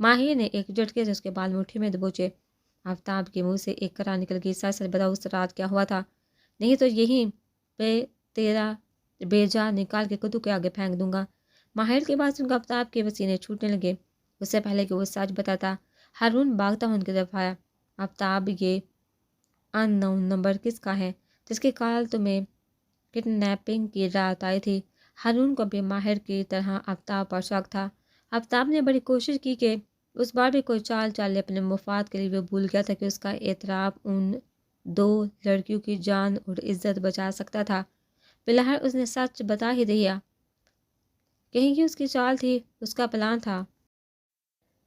ماہر نے ایک جھٹکے سے اس کے بال مٹھی میں دبوچے۔ آفتاب کے منہ سے ایک کرا نکل گئی، سچ سچ بتاؤ اس رات کیا ہوا تھا؟ نہیں تو یہیں پہ تیرا بیجا نکال کے کدو کے آگے پھینک دوں گا۔ ماہر کی بات سن کر آفتاب کے پسینے چھوٹنے لگے۔ اس سے پہلے کہ وہ سچ بتاتا، ہارون بھاگتا ان کی طرف آیا۔ آفتاب، یہ ان نون نمبر کس کا ہے جس کی کال تمہیں کڈنیپنگ کی رات آئی تھی؟ ہارون کو بھی ماہر کی طرح آفتاب پر شک تھا۔ آفتاب نے بڑی کوشش کی کہ اس بار بھی کوئی چال چال لے، اپنے مفاد کے لیے وہ بھول گیا تھا کہ اس کا اعتراف ان دو لڑکیوں کی جان اور عزت بچا سکتا تھا۔ بلہر اس نے سچ بتا ہی دیا، کہیں کہ اس کی چال تھی، اس کا پلان تھا۔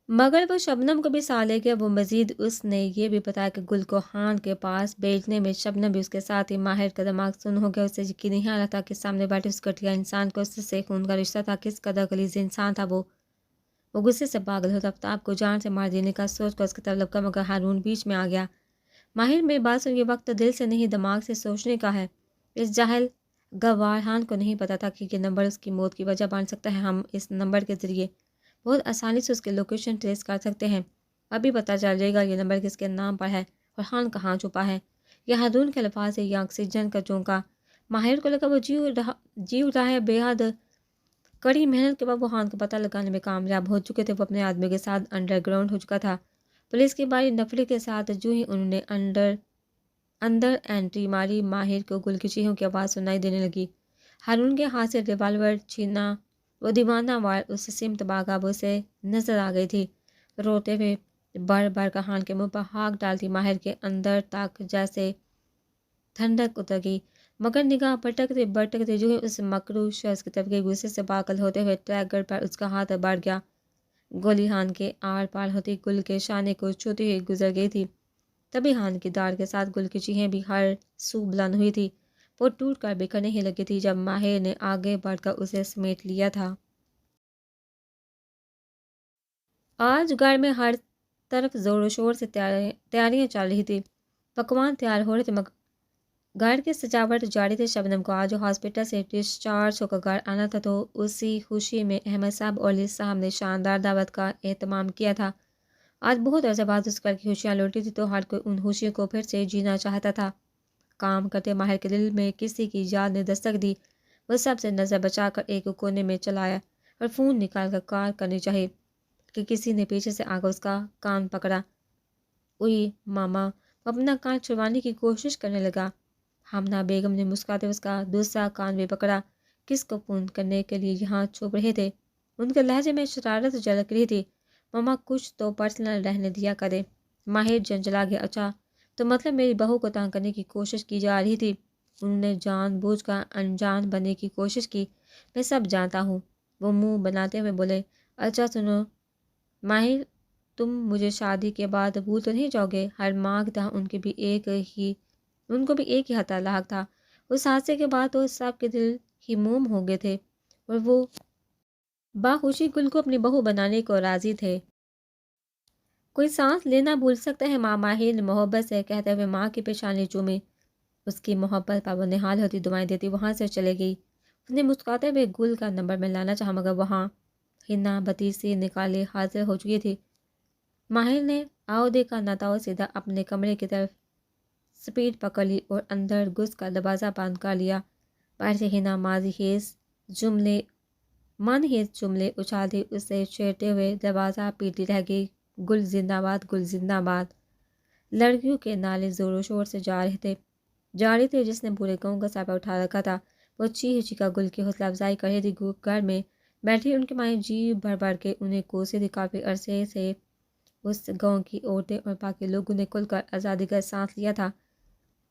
مگر وہ شبنم کو بھی سا لے گیا۔ وہ مزید اس نے یہ بھی بتایا کہ گل کو خان کے پاس بیچنے میں شبنم بھی اس کے ساتھ ہی۔ ماہر کا دماغ سن ہو گیا۔ اسے یقین نہیں آ رہا تھا کہ سامنے بیٹھے اس گٹھیا انسان کو اس سے خون کا رشتہ تھا، کس قدر غلیظ انسان تھا وہ۔ وہ غصے سے پاگل ہوتا، آفتاب کو جان سے مار دینے کا سوچ کر اس کی طرف لپکا، مگر ہارون بیچ میں آ گیا۔ ماہر، میری بات سن، یہ وقت دل سے نہیں دماغ سے سوچنے کا ہے۔ اس جاہل گوارحان کو نہیں پتا تھا کہ یہ نمبر اس کی موت کی وجہ بن سکتا ہے۔ ہم اس نمبر کے ذریعے بہت آسانی سے اس کی لوکیشن ٹریس کر سکتے ہیں۔ ابھی پتہ چل جائے گا یہ نمبر کس کے نام پر ہے اور خان کہاں چھپا ہے۔ یہ ہارون کے الفاظ ہے یا آکسیجن کا چونکا؟ ماہر کو لگا وہ جی اٹھا ہے۔ بے حد کڑی محنت کے بعد وہ خان کو پتہ لگانے میں کامیاب ہو چکے تھے۔ وہ اپنے آدمی کے ساتھ انڈر گراؤنڈ ہو چکا تھا۔ پولیس کی باری نفری کے ساتھ جو ہی انہوں نے اندر انٹری ماری، ماہر کو گل کی چیخوں کی آواز سنائی دینے لگی۔ ہارون کے ہاتھ سے ریوالور چھینا، وہ دیوانہ وار اس سمت بھاگا، وہ اسے نظر آ گئی تھی۔ روتے ہوئے بڑھ بڑھ کر خان کے منہ پر ہاتھ ڈالتی، ماہر کے اندر تک جیسے ٹھنڈک اتر گئی، مگر نگاہ بھٹکتے جو ہی اس مکروہ شخص کی طرف گئی، غصے سے پاگل ہوتے ہوئے ٹریگر پر اس کا ہاتھ بڑھ گیا۔ گولی خان کے آر پار ہوتی گل کے شانے کو چھوتی ہوئی گزر گئی تھی۔ تبھی خان کی داڑھ کے ساتھ گل کی چیخیں بھی ہر سو بلند ہوئی تھی۔ وہ ٹوٹ کر بکھرنے ہی لگی تھی جب ماہر نے آگے بڑھ کر اسے سمیٹ لیا تھا۔ آج گھر میں ہر طرف زور و شور سے تیاریاں چل رہی تھی، پکوان تیار ہو رہے تھے، گھر کی سجاوٹ جاری تھی۔ شبنم کو آج ہاسپٹل سے ڈسچارج ہو کر گھر آنا تھا، تو اسی خوشی میں احمد صاحب اور علی صاحب نے شاندار دعوت کا اہتمام کیا تھا۔ آج بہت عرصے بعد اس گھر کی خوشیاں لوٹی تھی، تو ہر کوئی ان خوشیوں کو پھر سے جینا چاہتا تھا۔ کام کرتے ماہر کے دل میں کسی کی یاد نے دستک دی۔ وہ سب سے نظر بچا کر ایک کونے میں چلا آیا اور فون نکال کر کال کرنی چاہی کہ کسی نے پیچھے سے آ کر اس کا کان پکڑا۔ اوئی ماما! وہ اپنا کان چھڑوانے کی کوشش کرنے لگا۔ ہامنہ بیگم نے مسکراتے اس کا دوسرا کان بھی پکڑا۔ کس کو فون کرنے کے لیے یہاں چھپ رہے تھے؟ ان کے لہجے میں شرارت جھلک رہی تھی۔ ماما کچھ تو پرسنل رہنے دیا کرے۔ ماہر جنجلا گیا۔ اچھا، تو مطلب میری بہو کو تنگ کرنے کی کوشش کی جا رہی تھی؟ انہوں نے جان بوجھ کر انجان بننے کی کوشش کی، میں سب جانتا ہوں، وہ منہ بناتے ہوئے بولے۔ اچھا سنو ماہر، تم مجھے شادی کے بعد بھول تو نہیں جاؤ گے؟ ہر ماہ کی طرح ان کو بھی ایک ہی خطرہ لاحق تھا۔ اس حادثے کے بعد تو سب کے دل ہی موم ہو گئے تھے اور وہ باخوشی گل کو اپنی بہو بنانے کو راضی تھے۔ کوئی سانس لینا بھول سکتا ہے ماں؟ ماہر نے محبت سے کہتے ہوئے ماں کی پیشانی چومی۔ اس کی محبت پر وہ نہال ہوتی، دعائیں دیتی وہاں سے چلے گئی۔ اس نے مسکراتے ہوئے گل کا نمبر میں لانا چاہا، مگر وہاں ہنا بتیسی نکالے حاضر ہو چکی تھی۔ ماہر نے آؤ دیکھا نہ تھا اور سیدھا اپنے کمرے کی طرف سپیڈ پکڑ لی اور اندر گھس کا دروازہ بند کر لیا۔ باہر سے ہنا من ہیز جملے اچھالتی اسے چھیڑتے ہوئے دروازہ پیٹتی رہ گئی۔ گل زندہ باد، گل زندہ باد۔ لڑکیوں کے نالے زور و شور سے جاری تھے، جس نے پورے گاؤں کا سر پر اٹھا رکھا تھا۔ وہ چیخ چیخ کر گل کی حوصلہ افزائی کر رہی تھی۔ گھر میں بیٹھی ان کی مائیں جی بھر بھر کے انہیں کوسے تھی۔ کافی عرصے سے اس گاؤں کی عورتیں اور باقی لوگوں نے کھل کر آزادی کا سانس لیا تھا۔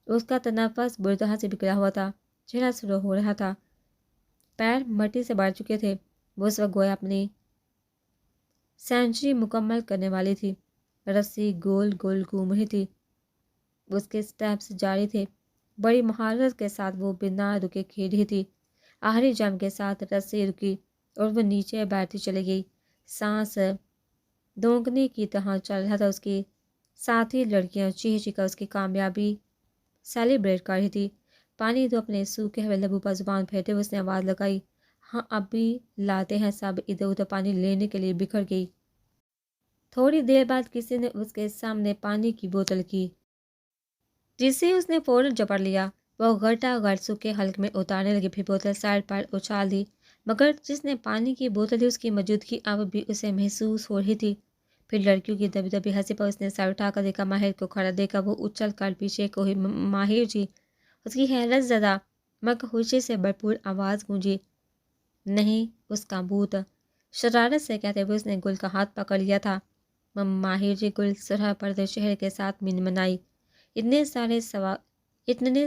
اس کا تنفس بری طرح سے بگڑا ہوا تھا، چہرہ سرخ ہو رہا تھا، پیر مٹی سے بھر چکے تھے۔ وہ اس وقت گویا اپنی سینچری مکمل کرنے والی تھی۔ رسی گول گول گھوم رہی تھی، اس کے سٹیپس جاری تھے۔ بڑی مہارت کے ساتھ وہ بنا رکے کھیل رہی تھی۔ آخری جم کے ساتھ رسی رکی اور وہ نیچے بیٹھتی چلی گئی۔ سانس دونکنے کی طرح چل رہا تھا۔ اس کی ساتھی لڑکیاں چیخ چیخ کر اس کی کامیابی سیلیبریٹ کر رہی تھی۔ پانی دو اپنے سوکھے ہوئے لبوں پر زبان پھیرتے ہوئے اس نے آواز لگائی۔ ہاں ابھی لاتے ہیں۔ سب ادھر ادھر پانی لینے کے لیے بکھر گئی۔ تھوڑی دیر بعد کسی نے اس کے سامنے پانی کی بوتل کی، جسے اس نے فوراً جپڑ لیا۔ وہ گھٹا گھٹ سوکھے حلق میں اتارنے لگی، پھر بوتل سائڈ پر اچھال دی، مگر جس نے پانی کی بوتل دی اس کی موجودگی اب بھی اسے محسوس ہو رہی تھی۔ پھر لڑکیوں کی دبی دبی ہنسی پر اس نے سر اٹھا کر دیکھا، ماہر کو کھڑا دیکھا۔ وہ اچھل کر پیچھے کو ہی ماہر جی! اس کی حیرت زدہ مگر خوشی سے بھرپور آواز گونجی۔ نہیں، اس کا بھوت! شرارت سے کہتے ہوئے اس نے گل کا ہاتھ پکڑ لیا تھا۔ ماہر جی گل سرح پردے چہرے کے ساتھ منمنائی۔ اتنے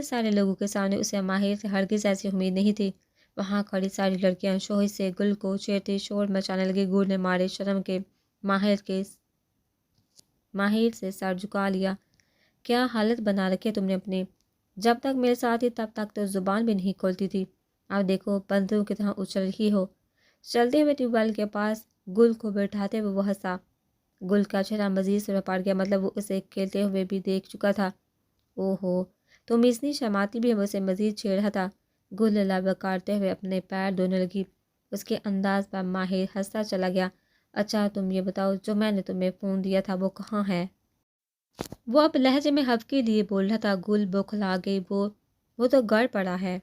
سارے لوگوں کے سامنے اسے ماہر سے ہرگز ایسی امید نہیں تھی۔ وہاں کھڑی ساری لڑکیاں شوہے سے گل کو چھیڑتی شور مچانے لگی۔ گل نے مارے شرم کے ماہر سے سر جھکا لیا۔ کیا حالت بنا رکھی تم نے اپنی؟ جب تک میرے ساتھ تھی تب تک تو زبان بھی نہیں کھولتی تھی، اب دیکھو بندروں کی طرح اچھل رہی ہو۔ چلتے ہوئے ٹیوب ویل کے پاس گل کو بٹھاتے ہوئے وہ ہنسا۔ گل کا چہرہ مزید سرخ پڑ گیا، مطلب وہ اسے کھیلتے ہوئے بھی دیکھ چکا تھا۔ اوہو، تم اتنی شرماتی بھی، وہ اسے مزید چھیڑ رہا تھا۔ گل لب کاٹتے ہوئے اپنے پیر دھونے لگی۔ اس کے انداز پر ماہر ہنستا چلا گیا۔ اچھا تم یہ بتاؤ، جو میں نے تمہیں فون دیا تھا وہ کہاں ہے؟ وہ اب لہجے میں حق کے لیے بول رہا تھا۔ گل بوکھلا گئی۔ وہ تو گڑ پڑا ہے۔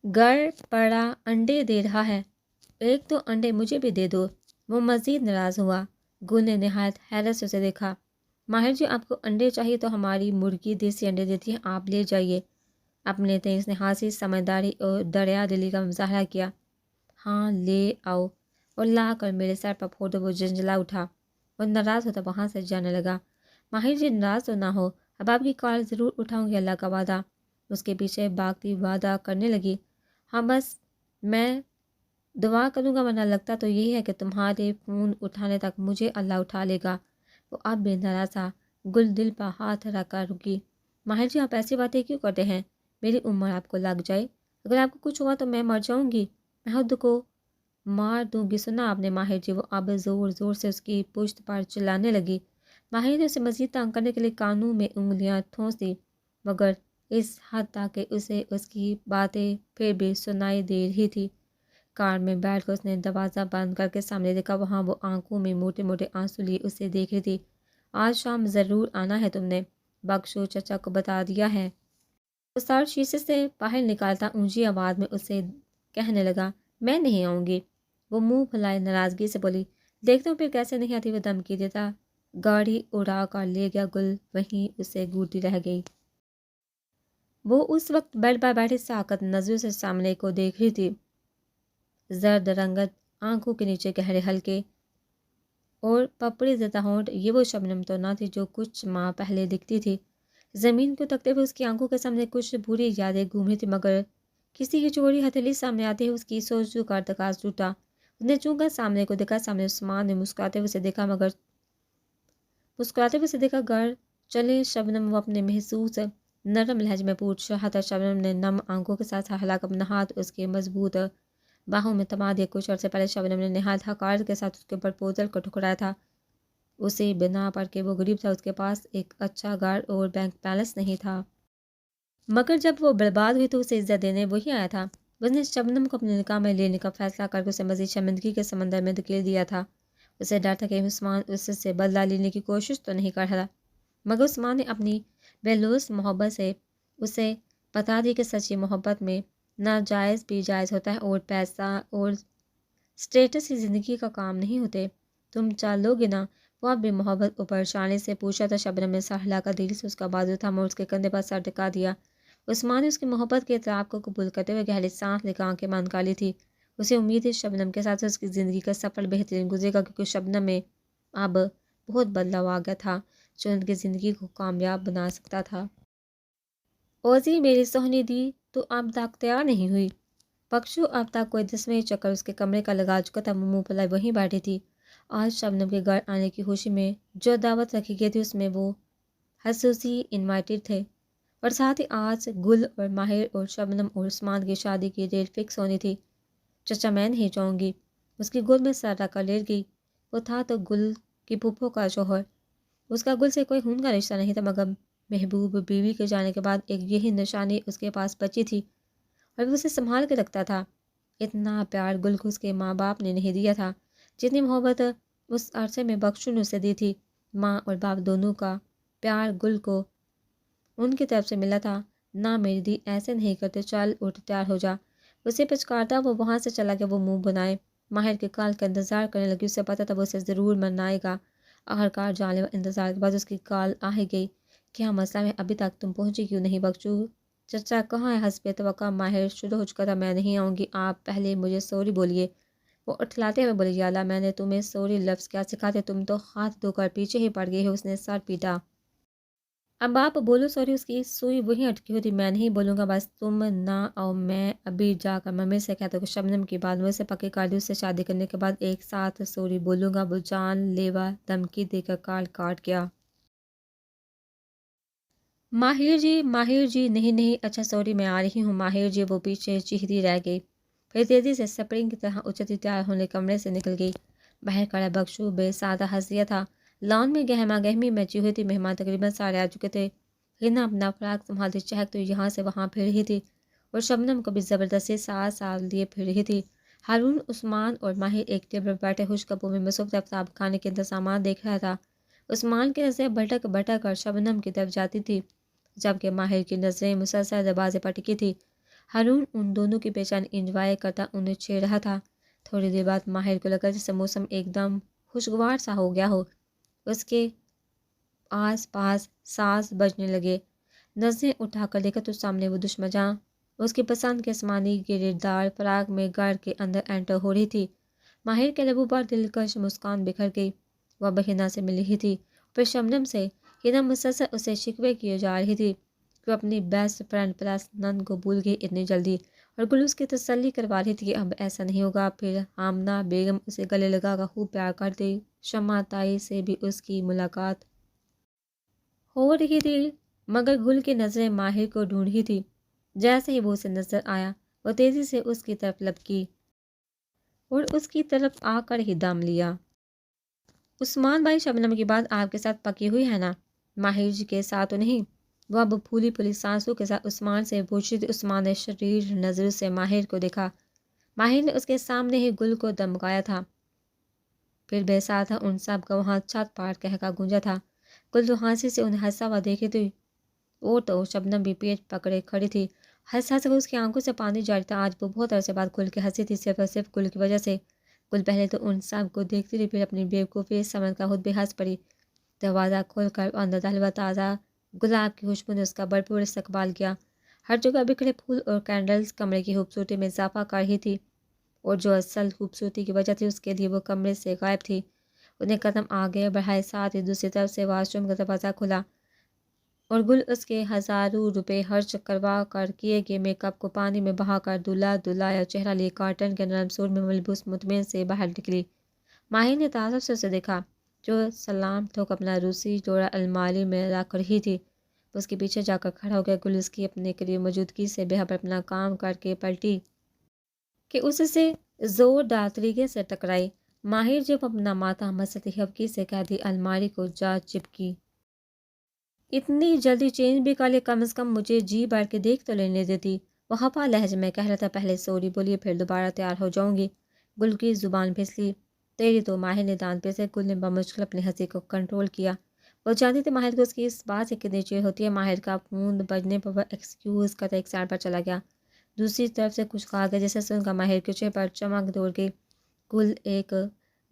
گڑ پڑا انڈے دے رہا ہے، ایک دو انڈے مجھے بھی دے دو۔ وہ مزید ناراض ہوا۔ گل نے نہایت حیرت سے اسے دیکھا۔ ماہر جی آپ کو انڈے چاہیے تو ہماری مرغی دیسی انڈے دیتی ہے، آپ لے جائیے۔ اپنے تیز نحاسی سمجھداری اور دریا دلی کا مظاہرہ کیا۔ ہاں لے آؤ، اور لا کر میرے سر پر پھوڑ دو۔ وہ جنجلا اٹھا اور ناراض ہوتا وہاں سے جانے لگا۔ ماہر جی ناراض تو نہ ہو، اب آپ کی کال ضرور اٹھاؤں گی، اللہ کا وعدہ۔ اس کے پیچھے بھاگتی وعدہ کرنے لگی۔ ہاں بس میں دعا کروں گا، ورنہ لگتا تو یہی ہے کہ تمہارے فون اٹھانے تک مجھے اللہ اٹھا لے گا۔ وہ اب بھی ناراض تھا۔ گل دل پر ہاتھ رکھ کر رکی۔ ماہر جی آپ ایسی باتیں کیوں کرتے ہیں؟ میری عمر آپ کو لگ جائے، اگر آپ کو کچھ ہوا تو میں مر جاؤں گی، میں خود کو مار دوں گی۔ سنا آپ نے ماہر جی؟ وہ اب زور زور سے اس کی پشت پر چلانے لگی۔ ماہر نے اسے مزید تنگ کرنے کے لیے کانوں میں انگلیاں ٹھونس دی، مگر اس حد تک کہ اسے اس کی باتیں پھر بھی سنائی دے رہی تھی۔ کار میں بیٹھ کر اس نے دروازہ بند کر کے سامنے دیکھا۔ وہاں وہ آنکھوں میں موٹے موٹے آنسو لیے اسے دیکھ رہی تھی۔ آج شام ضرور آنا ہے تم نے، بخشو چچا کو بتا دیا ہے؟ وہ سر شیشے سے باہر نکالتا اونچی آواز میں اسے کہنے لگا، میں نہیں آؤں گی۔ وہ منہ پھلائے ناراضگی سے بولی، دیکھتا ہوں پھر کیسے نہیں آتی۔ وہ دھمکی دیتا گاڑی اڑا کر لے گیا۔ گل وہیں اسے گھورتی رہ گئی۔ وہ اس وقت بیڈ پر بیٹھی ساکت نظروں سے سامنے کو دیکھ رہی تھی۔ زرد رنگت آنکھوں کے نیچے گہرے ہلکے اور پپڑی زدہ ہونٹ، یہ وہ شبنم تو نہ تھی جو کچھ ماہ پہلے دکھتی تھی۔ زمین کو تکتے ہوئے اس کی آنکھوں کے سامنے کچھ بری یادیں گھوم رہی تھی، مگر کسی کی چوری ہتھیلی سامنے آتے ہی اس کی سوچ کا ارتکاز ٹوٹا۔ اس نے چونکہ سامنے کو دیکھا، سامنے عثمان نے مسکراتے ہوئے اسے دیکھا، گر چلے شبنم، وہ اپنے محسوس نرم لہجے میں پوچھ رہا تھا۔ شبنم نے نم آنکھوں کے ساتھ ہلا کر اپنا ہاتھ اس کے مضبوط باہوں میں تما دیا۔ کچھ عرصے پہلے شبنم نے نہایت حقارت کے ساتھ اس کے پرپوزل کو ٹھکرایا تھا، اسی بنا پر کہ وہ غریب تھا، اس کے پاس ایک اچھا گھر اور بینک بیلنس نہیں تھا۔ مگر جب وہ برباد ہوئی تو اسے عزت دینے وہی آیا تھا۔ اس نے شبنم کو اپنے نکاح میں لینے کا فیصلہ کر کے اسے مزید شرمندگی کے سمندر میں دھکیل دیا تھا۔ اسے ڈر تھا کہ عثمان اس سے بدلہ لینے کی کوشش تو نہیں کر رہا، مگر عثمان نے اپنی بے لوث محبت سے اسے بتا دی کہ سچی محبت میں ناجائز بھی جائز ہوتا ہے، اور پیسہ اور سٹیٹس ہی زندگی کا کام نہیں ہوتے۔ تم چالو گے نا؟ وہ اب بھی محبت اور پریشانی سے پوچھا تھا۔ شبنم نے سر ہلا کر دل سے اس کا بازو تھاما اور اس کے کندھے پر سر ٹکا دیا۔ عثمان نے اس کی محبت کے اعتراف کو قبول کرتے ہوئے گہری سانس لے کر آنکھیں بند کر لی تھی۔ اسے امید ہے شبنم کے ساتھ اس کی زندگی کا سفر بہترین گزرے گا، کیونکہ شبنم میں اب بہت بدلاؤ آ گیا تھا جو ان کی زندگی کو کامیاب بنا سکتا تھا۔ اوزی میری سہنی دی تو اب تک تیار نہیں ہوئی؟ بخشو اب تک کوئی 10ویں چکر اس کے کمرے کا لگا چکا تھا۔ وہ منہ پھیلائے وہیں بیٹھی تھی۔ آج شبنم کے گھر آنے کی خوشی میں جو دعوت رکھی گئی تھی اس میں وہ خصوصی انوائٹڈ تھے، اور ساتھ ہی آج گل اور ماہر اور شبنم اور عثمان کی شادی کی ڈیٹ فکس ہونی تھی۔ چچا میں نہیں جاؤں گی، اس کی گود میں سر رکھ کر لیٹ گئی۔ وہ تھا تو گل کی پھوپھو کا شوہر، اس کا گل سے کوئی خون کا رشتہ نہیں تھا، مگر محبوب بیوی کے جانے کے بعد ایک یہی نشانی اس کے پاس بچی تھی اور وہ اسے سنبھال کے رکھتا تھا۔ اتنا پیار گل کو اس کے ماں باپ نے نہیں دیا تھا جتنی محبت اس عرصے میں بخشو نے اسے دی تھی۔ ماں اور باپ دونوں کا پیار گل کو ان کی طرف سے ملا تھا۔ نہ میری دی ایسے نہیں کرتے، چل اٹھ تیار ہو جا۔ اسے پچکارتا وہ وہاں سے چلا گیا۔ وہ منہ بنائے ماہر کے کال کا انتظار کرنے لگی۔ اسے پتہ تھا وہ اسے ضرور منائے گا۔ آخرکار جان لیوا انتظار کے بعد اس کی کال آ ہی گئی۔ کیا مسئلہ ہے؟ ابھی تک تم پہنچی کیوں نہیں بخشو؟ چچا کہاں ہے؟ حسب توقع ماہر شروع ہو چکا تھا۔ میں نہیں آؤں گی، آپ پہلے مجھے سوری بولیے۔ وہ اٹھلاتے ہوئے بولی، یا اللہ میں نے تمہیں سوری لفظ کیا سکھاتے، تم تو ہاتھ دھو کر پیچھے ہی پڑ گئی ہو۔ اس نے سر پیٹا۔ اب آپ بولو سوری۔ اس کی سوئی وہیں اٹکی ہوئی تھی۔ میں نہیں بولوں گا، بس تم نہ آؤ۔ میں ابھی جا کر ممی سے کہتا ہوں کہ شبنم کی بات مجھ سے پکی کر دی۔ اس سے شادی کرنے کے بعد ایک ساتھ سوری بولوں گا۔ وہ جان لیوا دھمکی دے کر کال کاٹ گیا۔ ماہر جی نہیں نہیں، اچھا سوری میں آ رہی ہوں ماہر جی۔ وہ پیچھے چیختی رہ گئی، پھر تیزی سے سپرنگ کی طرح اچھلتی تیار ہونے کمرے سے نکل گئی۔ باہر کھڑا بخشو بے سادہ ہنس دیا تھا۔ لان میں گہما گہمی مچی ہوئی تھی۔ مہمان تقریباً سارے آ چکے تھے۔ ہنا اپنا فراق سنبھالتی چہک تو یہاں سے وہاں پھر رہی تھی اور شبنم کو بھی زبردستی ساتھ ساتھ لیے پھر رہی تھی۔ ہارون، عثمان اور ماہر ایک ٹیبل پر بیٹھے خوش کپوں میں مصروف آفتاب کھانے کے انتظامات دیکھ رہا تھا۔ عثمان کی نظریں بھٹک بھٹک کر شبنم کی طرف جاتی تھی، جبکہ ماہر کی نظریں مسلسل دروازے پر ٹکی تھی۔ ہارون ان دونوں کی پہچان انجوائے کرتا انہیں چھیڑ رہا تھا۔ تھوڑی دیر بعد ماہر کو لگا جیسے موسم ایک دم خوشگوار سا ہو گیا ہو۔ اس کے آس پاس ساز بجنے لگے۔ نظریں اٹھا کر دیکھا تو سامنے وہ دشمن جہاں اس کی پسند کے آسمانی گریدار فراق میں گھر کے اندر انٹر ہو رہی تھی۔ ماہر کے لبوں پر دلکش مسکان بکھر گئی۔ وہ ہنا سے مل رہی تھی، پھر شبنم سے۔ ہنا مسلسل اسے شکوے کیے جا رہی تھی کہ وہ اپنی بیسٹ فرینڈ پلس نند کو بھول گئی اتنی جلدی، اور گل اس کی تسلی کروا رہی تھی کہ اب ایسا نہیں ہوگا۔ پھر آمنہ بیگم اسے گلے لگا کر خوب پیار کرتی۔ شمع تائی سے بھی اس کی ملاقات ہو رہی تھی، مگر گل کی نظریں ماہر کو ڈھونڈ رہی تھی۔ جیسے ہی وہ اسے نظر آیا وہ تیزی سے اس کی طرف لپکی اور اس کی طرف آ کر ہی دم لیا۔ عثمان بھائی، شبنم کی بات آپ کے ساتھ پکی ہوئی ہے نا؟ ماہر جی کے ساتھ تو نہیں؟ وہ اب پھولی پھولی سانسوں کے ساتھ عثمان سے پوچھ رہی تھی۔ عثمان نے شریر نظروں سے ماہر کو دیکھا۔ ماہر نے اس کے سامنے ہی گل کو دمکایا تھا، پھر بے ساتھ ان سب کا وہاں چھت پار کہکا گونجا تھا۔ گل تو ہنسی سے انہیں ہنسا ہوا دیکھ رہی تھی، وہ تو شبنم بھی پیٹ پکڑے کھڑی تھی۔ ہنس ہنس کر اس کی آنکھوں سے پانی جاری تھا۔ آج وہ بہت عرصے بعد کھل کے ہنسی تھی، صرف اور صرف گل کی وجہ سے۔ گل پہلے تو ان سب کو دیکھتی رہی، پھر اپنی بیوقوفی سمجھ کر خود بھی ہنس پڑی۔ دروازہ کھول کر اندر داخل ہوا تازہ گلاب کی خوشبو نے اس کا بھرپور استقبال کیا۔ ہر جگہ بکھرے پھول اور کینڈلز کمرے کی خوبصورتی میں اضافہ کر رہی تھی، اور جو اصل خوبصورتی کی وجہ تھی اس کے لیے وہ کمرے سے غائب تھی۔ انہیں قدم آگے بڑھائے، ساتھ ہی دوسری طرف سے واش روم کا دروازہ کھلا اور گل اس کے ہزاروں روپے خرچ کروا کر کیے گئے میک اپ کو پانی میں بہا کر دھلا دھلایا چہرہ لیے کاٹن کے نرم سوٹ میں ملبوس مطمئن سے باہر نکلی۔ ماہر نے تعجب سے اسے دیکھا، جو سلام ٹھوک اپنا روسی جوڑا الماری میں رکھ رہی تھی۔ اس کے پیچھے جا کر کھڑا ہو گیا۔ گل اس کی اپنے قریب موجودگی سے بے خبر اپنا کام کر کے پلٹی کہ اس سے زوردار طریقے سے ٹکرائی۔ ماہر جب اپنا ماتھا مسلتی خفگی سے کہتی، الماری کو جا چپکی۔ اتنی جلدی چینج بھی کر لے، کم از کم مجھے جی بھر کے دیکھ تو لینے دیتی۔ وہ خفا لہجے میں کہہ رہا تھا، پہلے سوری بولیے پھر دوبارہ تیار ہو جاؤں گی۔ گل کی زبان پھسلی، تیری تو۔ ماہر نے دانت پیسے۔ گل نے بمشکل اپنی ہنسی کو کنٹرول کیا۔ وہ جانتی تھی ماہر کو اس کی اس بات سے کتنی چڑ ہوتی ہے۔ ماہر کا فون بجنے پر وہ ایکسکیوز کرتا ایک سائڈ پر چلا گیا۔ دوسری طرف سے کچھ کہا گیا جیسے سن کر ماہر کے چہرے پر چمک دوڑ گئی۔ گل ایک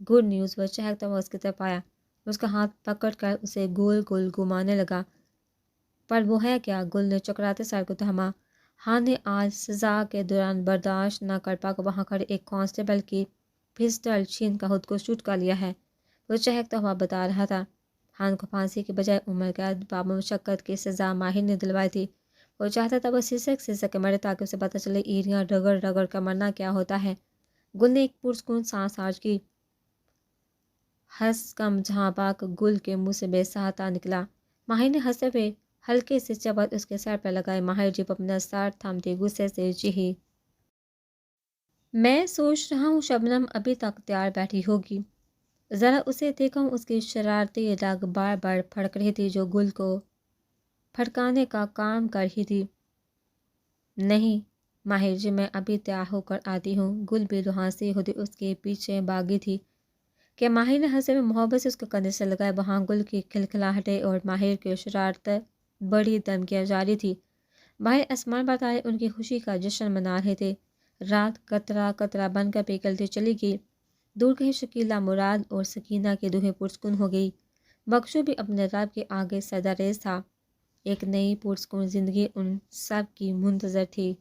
گڈ نیوز وہ چہکتا ہوا اس کی طرف آیا، اس کا ہاتھ پکڑ کر اسے گول گول گھمانے لگا۔ پر وہ ہے کیا؟ گل نے چکراتے سر کو تھما۔ ہاں نے آج سزا کے دوران برداشت نہ کر پا کر وہاں کھڑے ایک کانسٹیبل کی پسٹل چھین کر خود کو شوٹ کر لیا ہے، وہ چہکتا ہوا بتا رہا تھا۔ ہان کو پھانسی کی بجائے عمر قید بامشقت کی سزا ماہر نے دلوائی تھی۔ وہ چاہتا تھا وہ سسک سسک کے مرے تاکہ اسے پتہ چلے ایڑیاں رگڑ رگڑ کر مرنا کیا ہوتا ہے۔ گل نے ایک پرسکون سانس خارج کی۔ ہنس کم جھانپا گل کے منہ سے بے ساہتا نکلا۔ ماہر نے ہنستے ہوئے ہلکے سے چپت اس کے سر پر لگائے۔ ماہر جب اپنا سر تھامتی غصے سے چیخی، میں سوچ رہا ہوں شبنم ابھی تک تیار بیٹھی ہوگی، ذرا اسے دیکھا ہوں۔ اس کی شرارتی رگ بار بار پھڑک رہی تھی جو گل کو پھڑکانے کا کام کر رہی تھی۔ نہیں ماہر جی، میں ابھی تیار ہو کر آتی ہوں۔ گل بھی روحانسی ہوتی اس کے پیچھے بھاگی تھی کہ ماہر نے ہنسے میں محبت سے اس کو کندھے سے لگایا۔ وہاں گل کی کھلکھلاہٹیں اور ماہر کی شرارت بڑی دھمکیاں جاری تھی۔ باہر آسمان پر تارے ان کی خوشی کا جشن منا رہے تھے۔ رات قطرہ قطرہ بن کر پگھلتی چلی گئی۔ دور کہیں شکیلا مراد اور سکینہ کی روحیں پرسکون ہو گئی۔ بخشو بھی اپنے رب کے آگے سجدہ ریز تھا۔ ایک نئی پرسکون زندگی ان سب کی منتظر تھی۔